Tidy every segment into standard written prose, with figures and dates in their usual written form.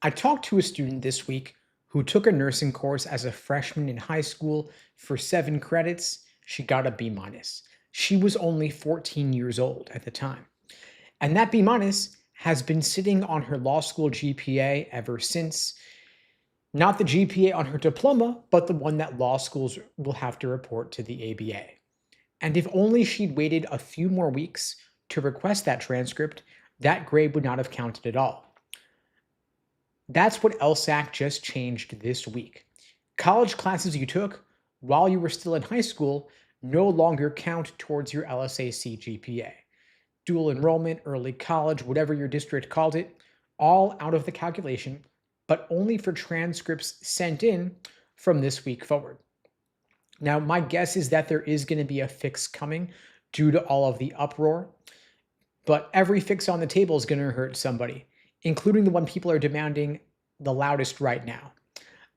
I talked to a student this week who took a nursing course as a freshman in high school for 7 credits. She got a B minus. She was only 14 years old at the time. And that B minus has been sitting on her law school GPA ever since. Not the GPA on her diploma, but the one that law schools will have to report to the ABA. And if only she'd waited a few more weeks to request that transcript, that grade would not have counted at all. That's what LSAC just changed this week. College classes you took while you were still in high school no longer count towards your LSAC GPA. Dual enrollment, early college, whatever your district called it, all out of the calculation, but only for transcripts sent in from this week forward. Now, my guess is that there is going to be a fix coming due to all of the uproar, but every fix on the table is going to hurt somebody, including the one people are demanding the loudest right now.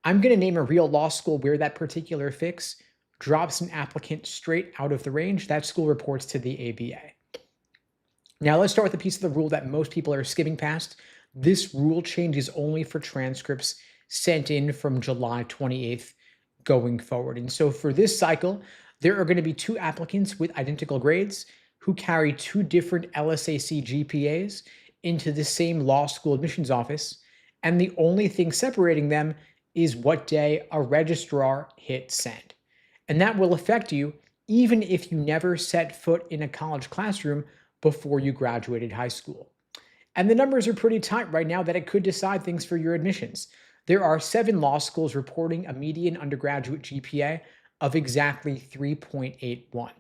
I'm going to name a real law school where that particular fix drops an applicant straight out of the range. That school reports to the ABA. Now let's start with a piece of the rule that most people are skimming past. This rule change is only for transcripts sent in from July 28th going forward. And so for this cycle, there are going to be 2 applicants with identical grades who carry 2 different LSAC GPAs into the same law school admissions office, and the only thing separating them is what day a registrar hit send. And that will affect you even if you never set foot in a college classroom before you graduated high school. And the numbers are pretty tight right now that it could decide things for your admissions. There are 7 law schools reporting a median undergraduate GPA of exactly 3.81.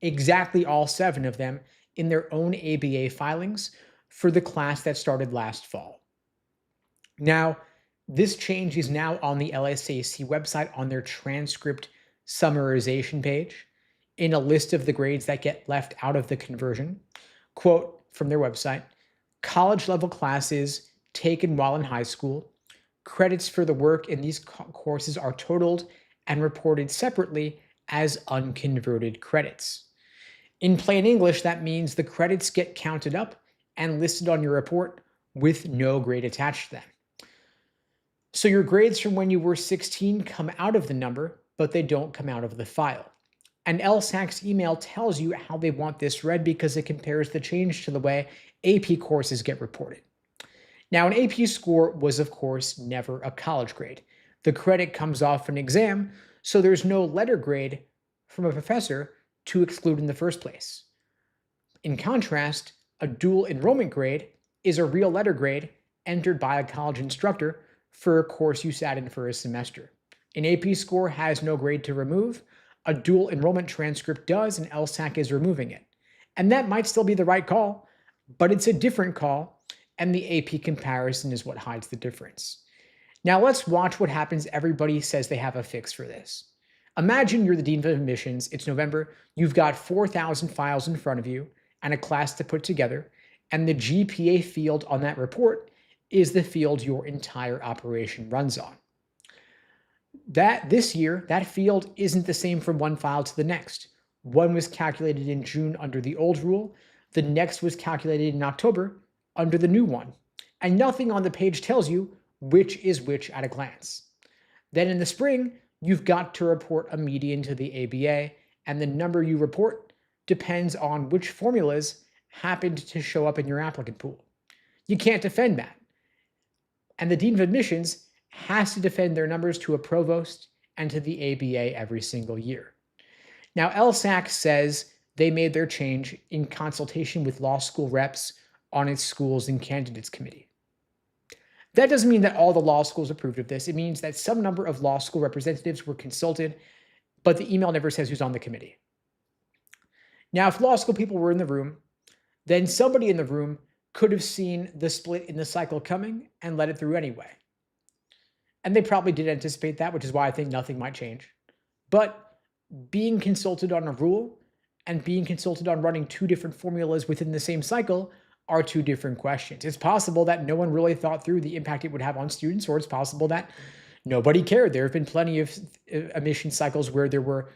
Exactly all 7 of them in their own ABA filings for the class that started last fall. Now, this change is now on the LSAC website on their transcript summarization page in a list of the grades that get left out of the conversion. Quote from their website, college level classes taken while in high school, credits for the work in these courses are totaled and reported separately as unconverted credits. In plain English, that means the credits get counted up and listed on your report with no grade attached to them. So your grades from when you were 16 come out of the number, but they don't come out of the file. And LSAC's email tells you how they want this read because it compares the change to the way AP courses get reported. Now, an AP score was, of course, never a college grade. The credit comes off an exam, so there's no letter grade from a professor to exclude in the first place. In contrast, a dual enrollment grade is a real letter grade entered by a college instructor for a course you sat in for a semester. An AP score has no grade to remove. A dual enrollment transcript does, and LSAC is removing it. And that might still be the right call, but it's a different call, and the AP comparison is what hides the difference. Now let's watch what happens. Everybody says they have a fix for this. Imagine you're the dean of admissions, it's November, you've got 4,000 files in front of you and a class to put together, and the GPA field on that report is the field your entire operation runs on. This year, that field isn't the same from one file to the next. One was calculated in June under the old rule, the next was calculated in October under the new one, and nothing on the page tells you which is which at a glance. Then in the spring, you've got to report a median to the ABA, and the number you report depends on which formulas happened to show up in your applicant pool. You can't defend that. And the dean of admissions has to defend their numbers to a provost and to the ABA every single year. Now, LSAC says they made their change in consultation with law school reps on its schools and candidates committee. That doesn't mean that all the law schools approved of this. It means that some number of law school representatives were consulted, but the email never says who's on the committee. Now, if law school people were in the room, then somebody in the room could have seen the split in the cycle coming and let it through anyway. And they probably did anticipate that, which is why I think nothing might change. But being consulted on a rule and being consulted on running 2 different formulas within the same cycle are 2 different questions. It's possible that no one really thought through the impact it would have on students, or it's possible that nobody cared. There have been plenty of admission cycles where there were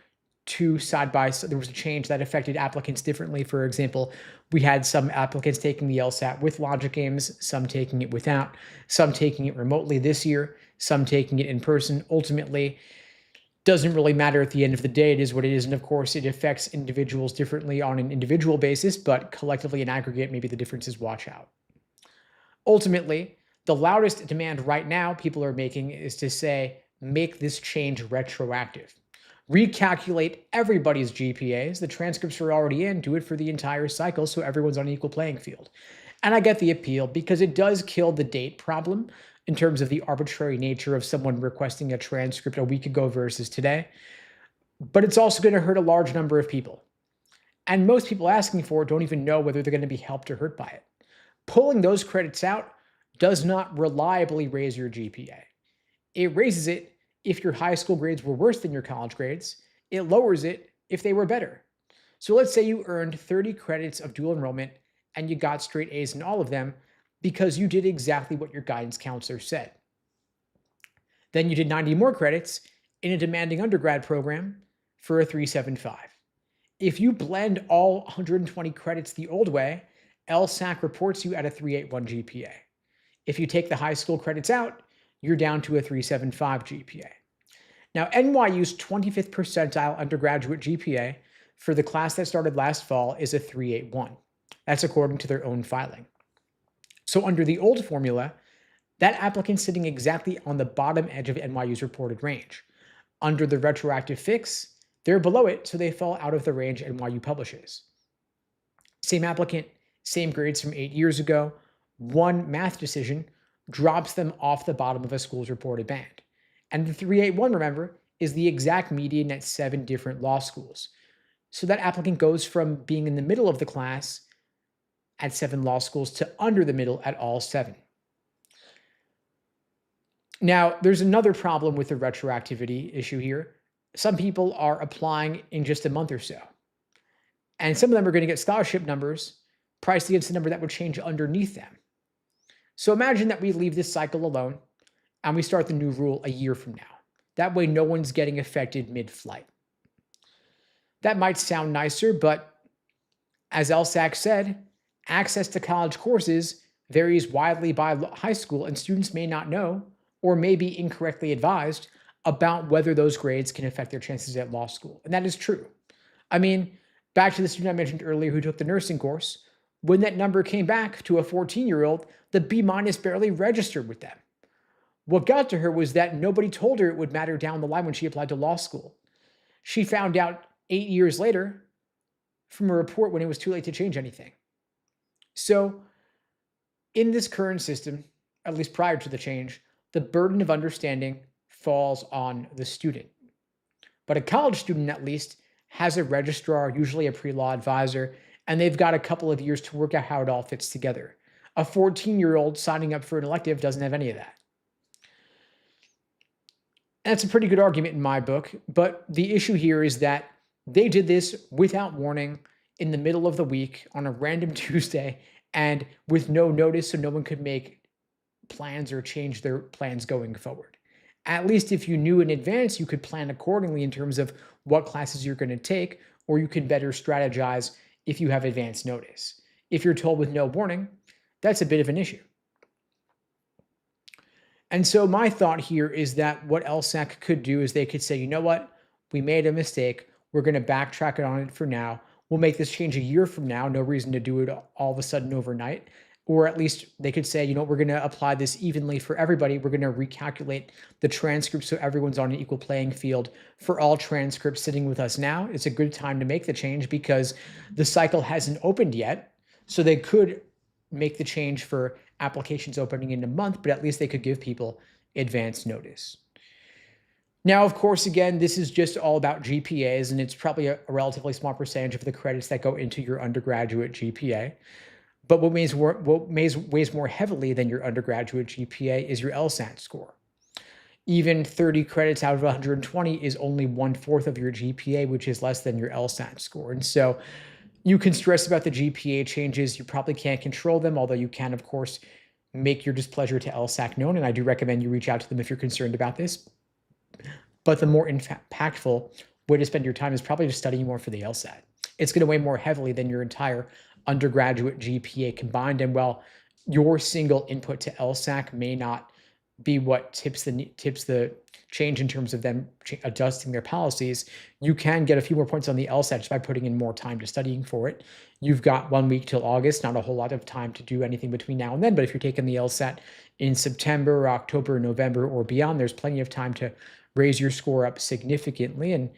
two side by side. There was a change that affected applicants differently. For example, we had some applicants taking the LSAT with logic games, some taking it without, some taking it remotely this year, some taking it in person. Ultimately, doesn't really matter at the end of the day. It is what it is. And of course, it affects individuals differently on an individual basis, but collectively in aggregate, maybe the differences wash out. Ultimately, the loudest demand right now people are making is to say, make this change retroactive. Recalculate everybody's GPAs. The transcripts are already in. Do it for the entire cycle so everyone's on an equal playing field. And I get the appeal because it does kill the date problem in terms of the arbitrary nature of someone requesting a transcript a week ago versus today. But it's also going to hurt a large number of people. And most people asking for it don't even know whether they're going to be helped or hurt by it. Pulling those credits out does not reliably raise your GPA. It raises it if your high school grades were worse than your college grades. It lowers it if they were better. So let's say you earned 30 credits of dual enrollment and you got straight A's in all of them because you did exactly what your guidance counselor said. Then you did 90 more credits in a demanding undergrad program for a 375. If you blend all 120 credits the old way, LSAC reports you at a 381 GPA. If you take the high school credits out, you're down to a 375 GPA. Now, NYU's 25th percentile undergraduate GPA for the class that started last fall is a 381. That's according to their own filing. So under the old formula, that applicant's sitting exactly on the bottom edge of NYU's reported range. Under the retroactive fix, they're below it, so they fall out of the range NYU publishes. Same applicant, same grades from 8 years ago, one math decision drops them off the bottom of a school's reported band. And the 381, remember, is the exact median at 7 different law schools. So that applicant goes from being in the middle of the class at 7 law schools to under the middle at all 7. Now, there's another problem with the retroactivity issue here. Some people are applying in just a month or so. And some of them are going to get scholarship numbers priced against the number that would change underneath them. So imagine that we leave this cycle alone and we start the new rule a year from now. That way, no one's getting affected mid-flight. That might sound nicer, but as LSAC said, access to college courses varies widely by high school, and students may not know or may be incorrectly advised about whether those grades can affect their chances at law school. And that is true. I mean, back to the student I mentioned earlier who took the nursing course, when that number came back to a 14-year-old, the B- barely registered with them. What got to her was that nobody told her it would matter down the line when she applied to law school. She found out 8 years later from a report when it was too late to change anything. So in this current system, at least prior to the change, the burden of understanding falls on the student. But a college student, at least, has a registrar, usually a pre-law advisor, and they've got a couple of years to work out how it all fits together. A 14-year-old signing up for an elective doesn't have any of that. That's a pretty good argument in my book, but the issue here is that they did this without warning in the middle of the week on a random Tuesday and with no notice, so no one could make plans or change their plans going forward. At least if you knew in advance, you could plan accordingly in terms of what classes you're going to take, or you can better strategize if you have advance notice. If you're told with no warning, that's a bit of an issue. And so my thought here is that what LSAC could do is they could say, you know what, we made a mistake. We're going to backtrack it on it for now. We'll make this change a year from now. No reason to do it all of a sudden overnight. Or at least they could say, you know, we're going to apply this evenly for everybody. We're going to recalculate the transcripts so everyone's on an equal playing field for all transcripts sitting with us now. It's a good time to make the change because the cycle hasn't opened yet. So they could make the change for applications opening in a month, but at least they could give people advance notice. Now, of course, again, this is just all about GPAs, and it's probably a relatively small percentage of the credits that go into your undergraduate GPA. But what weighs more heavily than your undergraduate GPA is your LSAT score. Even 30 credits out of 120 is only 1/4 of your GPA, which is less than your LSAT score. And so you can stress about the GPA changes. You probably can't control them, although you can, of course, make your displeasure to LSAC known. And I do recommend you reach out to them if you're concerned about this. But the more impactful way to spend your time is probably just studying more for the LSAT. It's going to weigh more heavily than your entire undergraduate GPA combined. And while your single input to LSAC may not be what tips the change in terms of them adjusting their policies, you can get a few more points on the LSAT just by putting in more time to studying for it. You've got 1 week till August, not a whole lot of time to do anything between now and then. But if you're taking the LSAT in September, October, November, or beyond, there's plenty of time to raise your score up significantly. And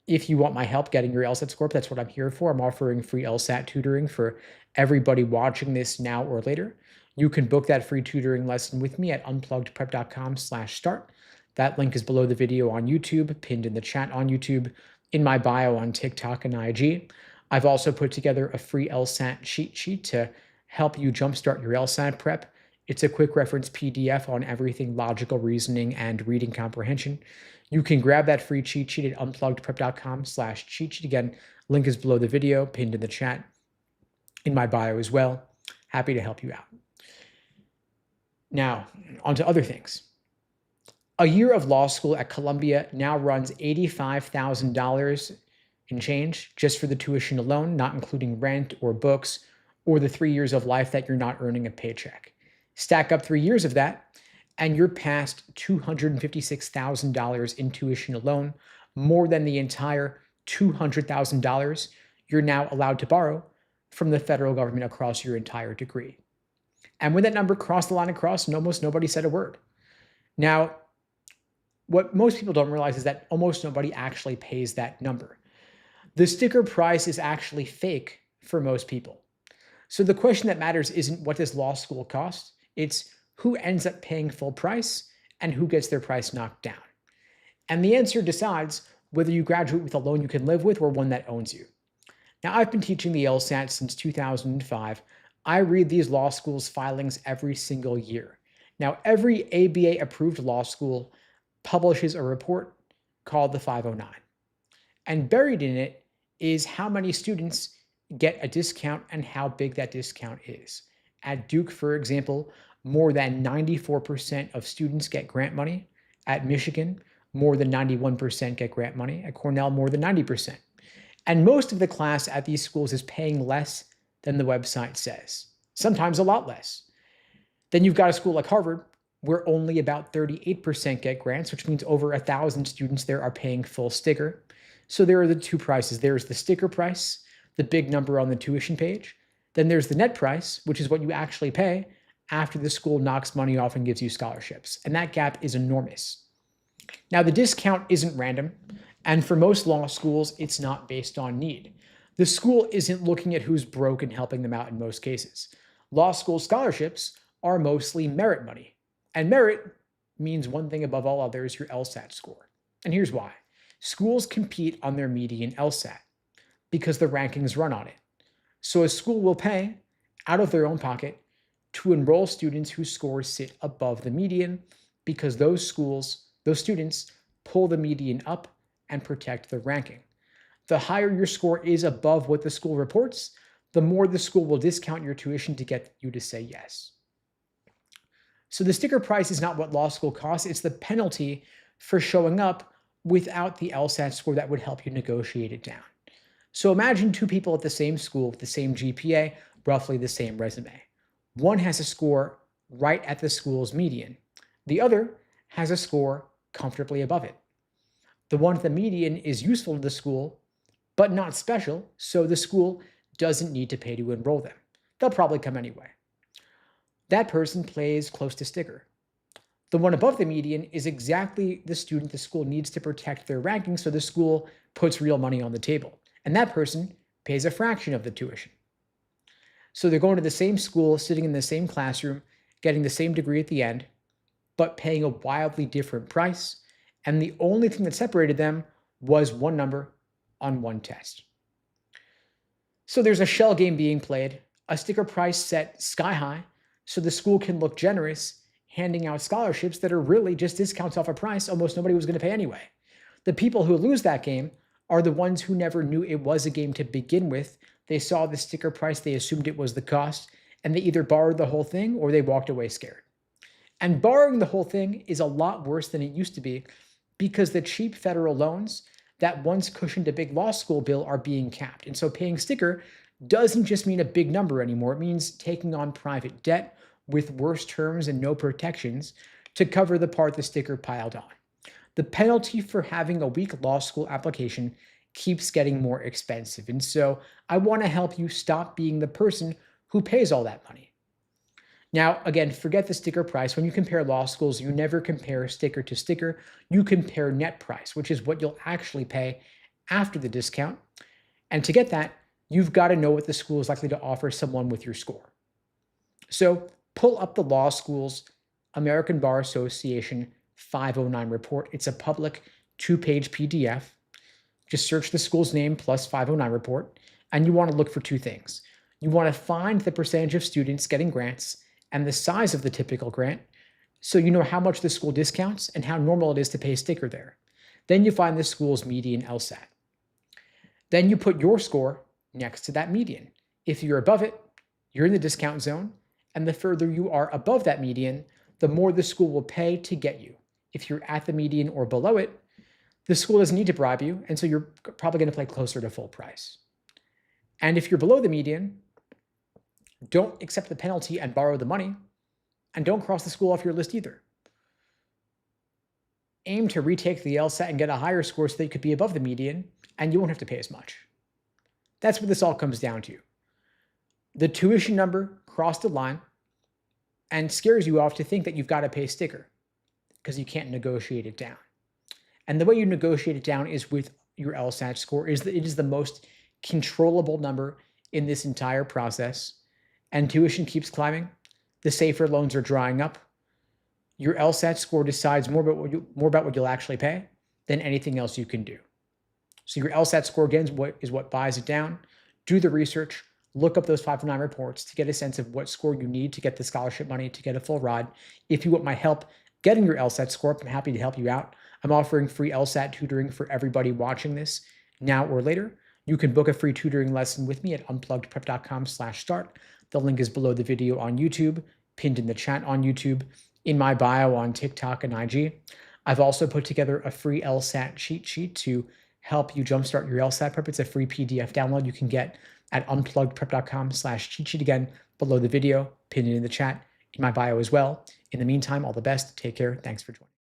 if you want my help getting your LSAT score up, that's what I'm here for. I'm offering free LSAT tutoring for everybody watching this now or later. You can book that free tutoring lesson with me at unpluggedprep.com/start. That link is below the video on YouTube, pinned in the chat on YouTube, in my bio on TikTok and IG. I've also put together a free LSAT cheat sheet to help you jumpstart your LSAT prep. It's a quick reference PDF on everything logical reasoning and reading comprehension. You can grab that free cheat sheet at unpluggedprep.com/cheat sheet. Again, link is below the video, pinned in the chat, in my bio as well. Happy to help you out. Now, on to other things. A year of law school at Columbia now runs $85,000 and change just for the tuition alone, not including rent or books or the 3 years of life that you're not earning a paycheck. Stack up 3 years of that, and you're past $256,000 in tuition alone, more than the entire $200,000 you're now allowed to borrow from the federal government across your entire degree. And when that number crossed the line across, almost nobody said a word. Now, what most people don't realize is that almost nobody actually pays that number. The sticker price is actually fake for most people. So the question that matters isn't what does law school cost? It's who ends up paying full price and who gets their price knocked down. And the answer decides whether you graduate with a loan you can live with or one that owns you. Now, I've been teaching the LSAT since 2005. I read these law schools' filings every single year. Now, every ABA-approved law school publishes a report called the 509. And buried in it is how many students get a discount and how big that discount is. At Duke, for example, more than 94% of students get grant money. At Michigan, more than 91% get grant money. At Cornell, more than 90%. And most of the class at these schools is paying less than the website says, sometimes a lot less. Then you've got a school like Harvard, where only about 38% get grants, which means over 1,000 students there are paying full sticker. So there are the two prices. There's the sticker price, the big number on the tuition page. Then there's the net price, which is what you actually pay after the school knocks money off and gives you scholarships. And that gap is enormous. Now, the discount isn't random, and for most law schools, it's not based on need. The school isn't looking at who's broke and helping them out in most cases. Law school scholarships are mostly merit money. And merit means one thing above all others, your LSAT score. And here's why. Schools compete on their median LSAT because the rankings run on it. So a school will pay out of their own pocket to enroll students whose scores sit above the median because those students pull the median up and protect the ranking. The higher your score is above what the school reports, the more the school will discount your tuition to get you to say yes. So the sticker price is not what law school costs, it's the penalty for showing up without the LSAT score that would help you negotiate it down. So imagine two people at the same school with the same GPA, roughly the same resume. One has a score right at the school's median. The other has a score comfortably above it. The one at the median is useful to the school, but not special, so the school doesn't need to pay to enroll them. They'll probably come anyway. That person plays close to sticker. The one above the median is exactly the student the school needs to protect their ranking, so the school puts real money on the table. And that person pays a fraction of the tuition. So they're going to the same school, sitting in the same classroom, getting the same degree at the end, but paying a wildly different price. And the only thing that separated them was one number on one test. So there's a shell game being played, a sticker price set sky high, so the school can look generous, handing out scholarships that are really just discounts off a price almost nobody was going to pay anyway. The people who lose that game are the ones who never knew it was a game to begin with. They saw the sticker price, they assumed it was the cost, and they either borrowed the whole thing or they walked away scared. And borrowing the whole thing is a lot worse than it used to be because the cheap federal loans that once cushioned a big law school bill are being capped. And so paying sticker doesn't just mean a big number anymore. It means taking on private debt with worse terms and no protections to cover the part the sticker piled on. The penalty for having a weak law school application keeps getting more expensive. And so I want to help you stop being the person who pays all that money. Now, again, forget the sticker price. When you compare law schools, you never compare sticker to sticker. You compare net price, which is what you'll actually pay after the discount. And to get that, you've got to know what the school is likely to offer someone with your score. So pull up the law school's American Bar Association 509 report. It's a public 2-page PDF. Just search the school's name plus 509 report, and you want to look for two things. You want to find the percentage of students getting grants and the size of the typical grant, so you know how much the school discounts and how normal it is to pay sticker there. Then you find the school's median LSAT. Then you put your score next to that median. If you're above it, you're in the discount zone, and the further you are above that median, the more the school will pay to get you. If you're at the median or below it, the school doesn't need to bribe you, and so you're probably going to play closer to full price. And if you're below the median, don't accept the penalty and borrow the money, and don't cross the school off your list either. Aim to retake the LSAT and get a higher score so that you could be above the median, and you won't have to pay as much. That's what this all comes down to. The tuition number crossed a line and scares you off to think that you've got to pay sticker because you can't negotiate it down. And the way you negotiate it down is with your LSAT score. It is the most controllable number in this entire process. And tuition keeps climbing. The safer loans are drying up. Your LSAT score decides more about what you'll actually pay than anything else you can do. So your LSAT score, again, is what buys it down. Do the research. Look up those 509 reports to get a sense of what score you need to get the scholarship money to get a full ride. If you want my help getting your LSAT score, I'm happy to help you out. I'm offering free LSAT tutoring for everybody watching this now or later. You can book a free tutoring lesson with me at unpluggedprep.com/start. The link is below the video on YouTube, pinned in the chat on YouTube, in my bio on TikTok and IG. I've also put together a free LSAT cheat sheet to help you jumpstart your LSAT prep. It's a free PDF download you can get at unpluggedprep.com/cheat sheet. Again, below the video, pinned in the chat, in my bio as well. In the meantime, all the best. Take care. Thanks for joining.